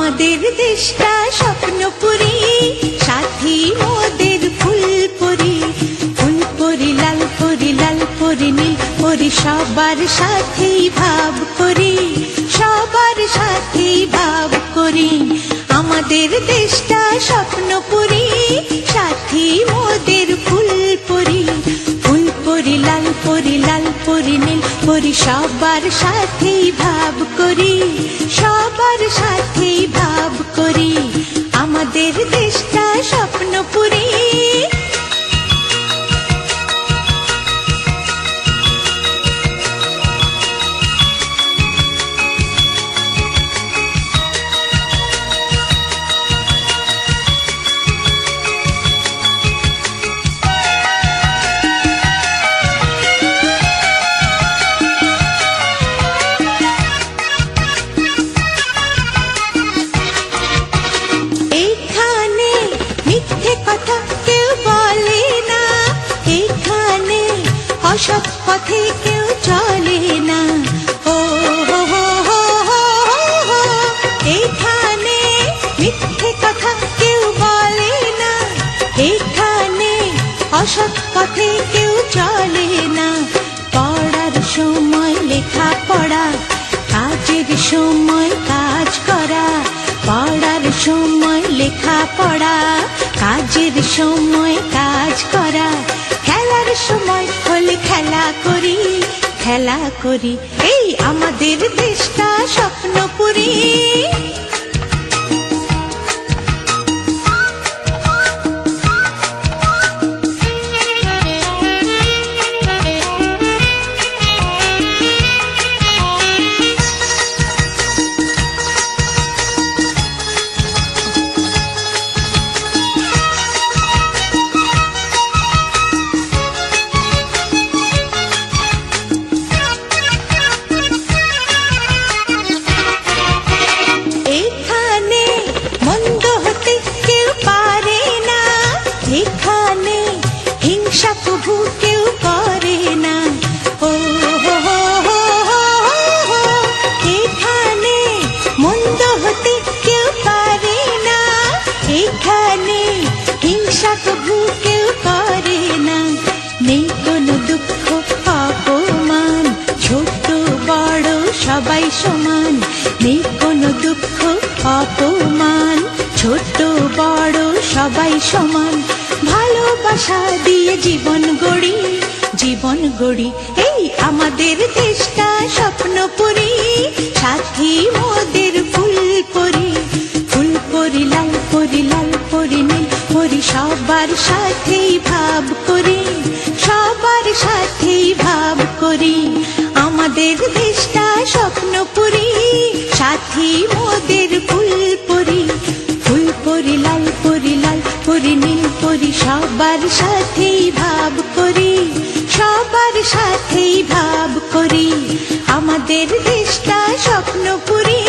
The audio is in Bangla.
আমাদের দেশটা স্বপ্নপুরী, সাথী মোদের ফুলপুরি। ফুলপুরি লাল পরি, লাল পরি নীল পরি, সবার সাথেই ভাব করি, সবার সাথেই ভাব করি। আমাদের দেশটা স্বপ্নপুরী, সাথী মোদের ফুলপুরি। ফুলপুরি লাল পরি, লাল পরি নীল পরি, সবার সাথেই ভাব করি, সবার সাথেই ভাব করি। আমাদের দেশটা স্বপ্নপুরী। অসৎ পথে কেউ চলে না, ও হো হো হো হো হো। এখানে মিথ্যে কথা কেউ বলে না, এখানে অসৎ পথে কেউ চলে না। পড়ার সময় লেখা পড়া, কাজের সময় কাজ করা। পড়ার সময় লেখা পড়া, কাজের সময় কাজ করা। খেলার সময় হলে খেলা করি, খেলা করি। এই আমাদের দেশটা স্বপ্নপুরী। এখানে হিংসা প্রভু কেউ করে না, ও হো হো হো হো হো। এখানে মন্দ হতে কেউ পারে না, এখানে হিংসা প্রভু কেউ করে না। নেই কোনো দুঃখ অপমান, ছোট বড় সবাই সমান। নেই কোনো দুঃখ অপমান, ছোট বড় সবাই সমান। ভালোবাসা দিয়ে জীবন গড়ি, জীবন গড়ি। এই আমাদের দেশটা স্বপ্নপুরী, সাথী মোদের ফুলপুরি। ফুলপুরি লাল পরি, লাল পরি নীল পরি, সবার সাথেই ভাব করি, সবার সাথেই ভাব করি। আমাদের দেশটা স্বপ্নপুরী, সাথী মোদের ফুলপুরি। ফুলপুরি লাল পরি, লাল পরি নীল পরি, সবার সাথেই ভাব করি, সবার সাথেই ভাব করি। আমাদের দেশটা স্বপ্নপুরী।